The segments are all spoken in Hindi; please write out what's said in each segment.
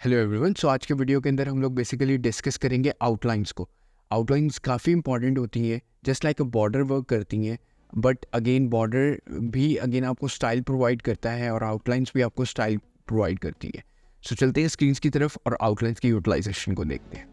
Hello everyone. सो आज के वीडियो के अंदर हम लोग बेसिकली डिस्कस करेंगे आउटलाइंस को। आउटलाइंस काफ़ी इंपॉर्टेंट होती हैं, जस्ट लाइक अ बॉर्डर वर्क करती हैं, बट अगेन बॉर्डर भी अगेन आपको स्टाइल प्रोवाइड करता है और आउटलाइंस भी आपको स्टाइल प्रोवाइड करती है। सो चलते हैं स्क्रीन्स की तरफ और आउटलाइंस की यूटिलाइजेशन को देखते हैं।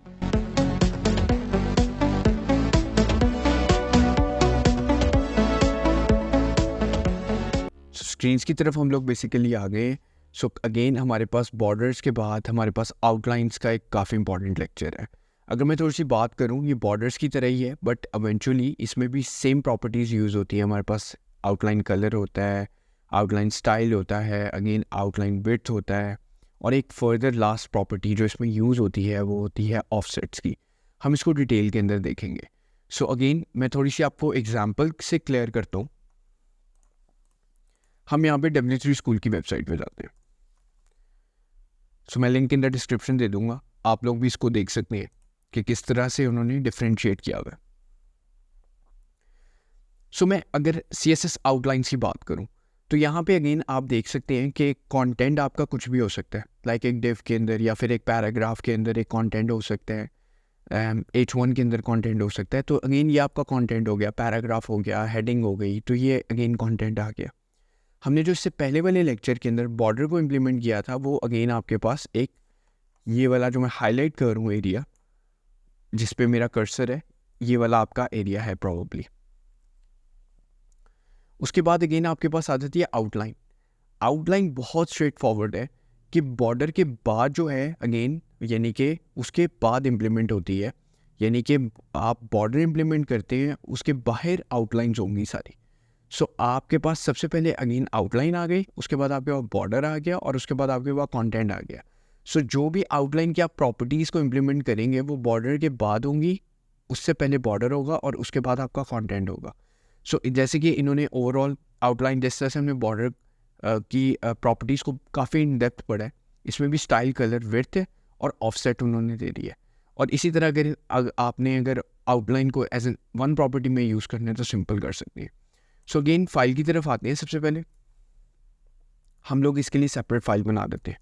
स्क्रीन्स की तरफ हम लोग बेसिकली आ गए। सो अगेन हमारे पास बॉर्डर्स के बाद हमारे पास आउटलाइंस का एक काफ़ी इंपॉर्टेंट लेक्चर है। अगर मैं थोड़ी सी बात करूँ, ये बॉर्डर्स की तरह ही है, बट इवेंचुअली इसमें भी सेम प्रॉपर्टीज़ यूज़ होती है। हमारे पास आउटलाइन कलर होता है, आउटलाइन स्टाइल होता है, अगेन आउटलाइन विड्थ होता है, और एक फर्दर लास्ट प्रॉपर्टी जो इसमें यूज़ होती है वो होती है ऑफसेट्स की। हम इसको डिटेल के अंदर देखेंगे। सो अगेन मैं थोड़ी सी आपको एग्जाम्पल से क्लियर करता हूँ। हम यहाँ पे W3 स्कूल की वेबसाइट पे जाते हैं। सो मैं लिंक इन द डिस्क्रिप्शन दे दूंगा, आप लोग भी इसको देख सकते हैं कि किस तरह से उन्होंने डिफ्रेंशिएट किया हुआ है। सो मैं अगर CSS आउटलाइंस की बात करूं तो यहाँ पे अगेन आप देख सकते हैं कि कंटेंट आपका कुछ भी हो सकता है, लाइक एक डिव के अंदर या फिर एक पैराग्राफ के अंदर एक कंटेंट हो सकता है, H1 के अंदर कंटेंट हो सकता है। तो अगेन ये आपका कंटेंट हो गया, पैराग्राफ हो गया, हेडिंग हो गई, तो ये अगेन कंटेंट आ गया। हमने जो इससे पहले वाले लेक्चर के अंदर बॉर्डर को इम्प्लीमेंट किया था वो अगेन आपके पास एक ये वाला जो मैं हाईलाइट कर रहा हूँ एरिया जिस पे मेरा कर्सर है, ये वाला आपका एरिया है प्रोबेबली। उसके बाद अगेन आपके पास आ जाती है आउटलाइन। आउटलाइन बहुत स्ट्रेट फॉरवर्ड है कि बॉर्डर के बाद जो है अगेन यानी कि उसके बाद इम्प्लीमेंट होती है, यानी कि आप बॉर्डर इम्प्लीमेंट करते हैं उसके बाहर आउटलाइंस होंगी सारी। सो आपके पास सबसे पहले अगेन आउटलाइन आ गई, उसके बाद आपके पास बॉर्डर आ गया और उसके बाद आपके पास कंटेंट आ गया। सो जो भी आउटलाइन की आप प्रॉपर्टीज़ को इम्प्लीमेंट करेंगे वो बॉर्डर के बाद होंगी, उससे पहले बॉर्डर होगा और उसके बाद आपका कंटेंट होगा। सो जैसे कि इन्होंने ओवरऑल आउटलाइन जिस तरह से हमने बॉर्डर की प्रॉपर्टीज़ को काफ़ी इन डेप्थ पढ़ा है, इसमें भी स्टाइल, कलर, विड्थ और ऑफसेट उन्होंने दे दिया है। और इसी तरह अगर आउटलाइन को एज एन वन प्रॉपर्टी में यूज़ करना है तो सिंपल कर सकते हैं। सो अगेन फाइल की तरफ आते हैं। सबसे पहले हम लोग इसके लिए सेपरेट फाइल बना देते हैं।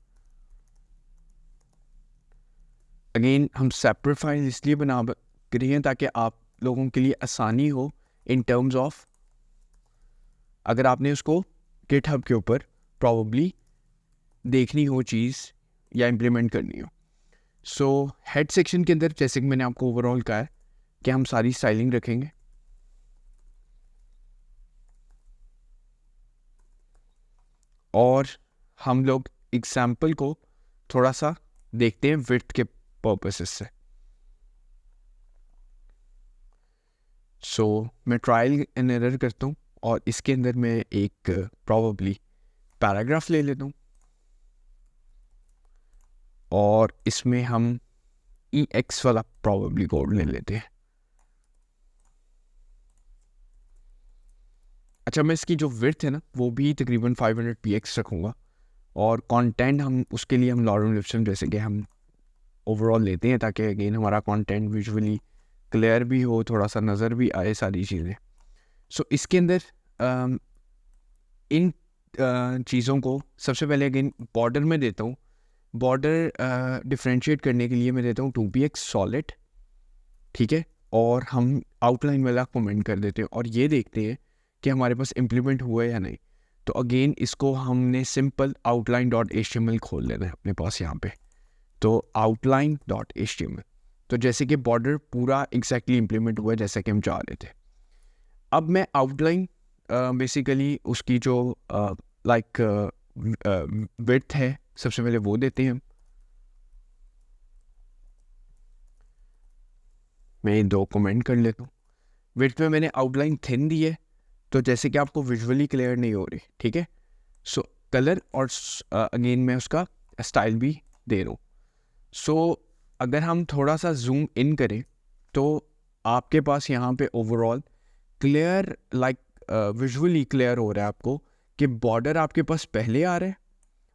अगेन हम सेपरेट फाइल इसलिए बना रहे हैं ताकि आप लोगों के लिए आसानी हो इन टर्म्स ऑफ अगर आपने उसको गिटहब के ऊपर प्रॉबली देखनी हो चीज़ या इम्प्लीमेंट करनी हो। सो हेड सेक्शन के अंदर जैसे कि मैंने आपको ओवरऑल कहा है कि हम सारी स्टाइलिंग रखेंगे, और हम लोग एग्जाम्पल को थोड़ा सा देखते हैं विड्थ के पर्पसेस से। सो मैं ट्रायल एंड एरर करता हूँ और इसके अंदर मैं एक प्रॉबली पैराग्राफ ले लेता हूँ और इसमें हम EX वाला प्रॉबली कोड ले लेते हैं। अच्छा, मैं इसकी जो विड्थ है ना वो भी तकरीबन 500 px रखूँगा, और कंटेंट हम उसके लिए हम लॉरेल लिप्सन जैसे कि हम ओवरऑल लेते हैं ताकि अगेन हमारा कंटेंट विजुअली क्लियर भी हो, थोड़ा सा नज़र भी आए सारी चीज़ें। सो इसके अंदर इन चीज़ों को सबसे पहले अगेन बॉर्डर में देता हूँ। बॉर्डर डिफ्रेंशिएट करने के लिए मैं देता हूँ 2px सॉलिड, ठीक है, और हम आउटलाइन वाला कमेंट कर देते हैं और ये देखते हैं कि हमारे पास इम्प्लीमेंट हुआ है या नहीं। तो अगेन इसको हमने सिंपल outline.html खोल लेना है अपने पास यहाँ पे। तो outline.html, तो जैसे कि बॉर्डर पूरा एग्जैक्टली इम्प्लीमेंट हुआ है जैसा कि हम चाह रहे थे। अब मैं आउटलाइन बेसिकली उसकी जो लाइक विड्थ है सबसे पहले वो देते हैं। मैं 2 कमेंट कर लेता हूँ। विड्थ में मैंने आउटलाइन थिन दी है तो जैसे कि आपको विजुअली क्लियर नहीं हो रही, ठीक है। सो कलर और अगेन मैं उसका स्टाइल भी दे रहा हूँ। सो अगर हम थोड़ा सा जूम इन करें तो आपके पास यहाँ पे overall clear like visually clear हो रहा है आपको कि बॉर्डर आपके पास पहले आ रहा है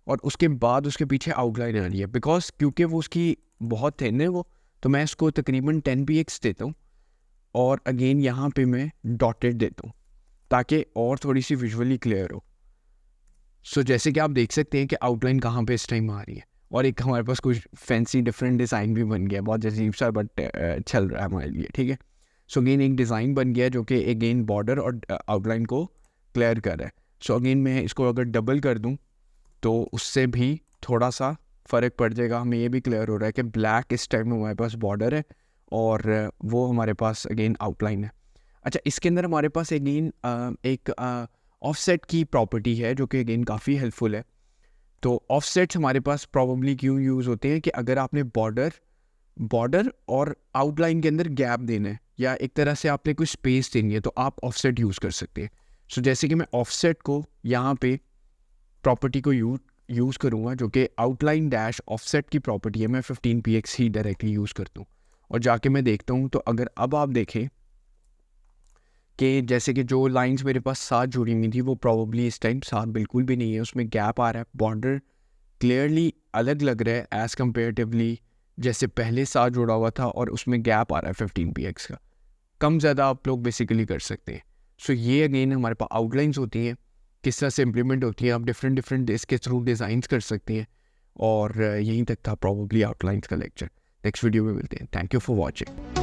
और उसके बाद उसके पीछे आउटलाइन आ रही है। बिकॉज क्योंकि वो उसकी बहुत थिन है वो, तो मैं इसको तकरीबन 10 px देता हूँ और अगेन यहाँ पे मैं डॉटेड देता हूँ ताकि और थोड़ी सी विजुअली क्लियर हो। सो जैसे कि आप देख सकते हैं कि आउटलाइन कहाँ पे इस टाइम आ रही है और एक हमारे पास कुछ फैंसी डिफरेंट डिज़ाइन भी बन गया, बहुत अजीब सा बट चल रहा है हमारे लिए, ठीक है। सो अगेन एक डिज़ाइन बन गया जो कि अगेन बॉर्डर और आउटलाइन को क्लियर कर रहा है। सो अगेन मैं इसको अगर डबल कर दूं तो उससे भी थोड़ा सा फ़र्क पड़ जाएगा, हमें ये भी क्लियर हो रहा है कि ब्लैक इस टाइम में हमारे पास बॉर्डर है और वो हमारे पास अगेन आउटलाइन है। अच्छा, इसके अंदर हमारे पास अगेन एक ऑफसेट की प्रॉपर्टी है जो कि अगेन काफ़ी हेल्पफुल है। तो ऑफसेट्स हमारे पास प्रॉब्ली क्यों यूज़ होते हैं कि अगर आपने बॉर्डर और आउटलाइन के अंदर गैप देना है या एक तरह से आपने कोई स्पेस देनी है तो आप ऑफसेट यूज़ कर सकते हैं। सो जैसे कि मैं ऑफसेट को यहाँ पे प्रॉपर्टी को यूज़ करूँगा जो कि आउटलाइन डैश ऑफसेट की प्रॉपर्टी है, मैं 15px ही डायरेक्टली यूज़ करता हूँ और जाके मैं देखता हूँ। तो अगर अब आप देखें कि जैसे कि जो लाइंस मेरे पास साथ जुड़ी हुई थी वो प्रॉब्ली इस टाइम साथ बिल्कुल भी नहीं है, उसमें गैप आ रहा है, बॉर्डर क्लियरली अलग लग रहा है एज़ कम्पेरेटिवली जैसे पहले साथ जुड़ा हुआ था और उसमें गैप आ रहा है 15px का। कम ज़्यादा आप लोग बेसिकली कर सकते हैं। सो ये अगेन हमारे पास आउटलाइंस होती हैं, किस तरह से इम्प्लीमेंट होती हैं, आप डिफरेंट इसके थ्रू डिज़ाइंस कर सकते हैं। और यहीं तक था प्रॉब्ली आउटलाइंस का लेक्चर। नेक्स्ट वीडियो में मिलते हैं। Thank you for watching.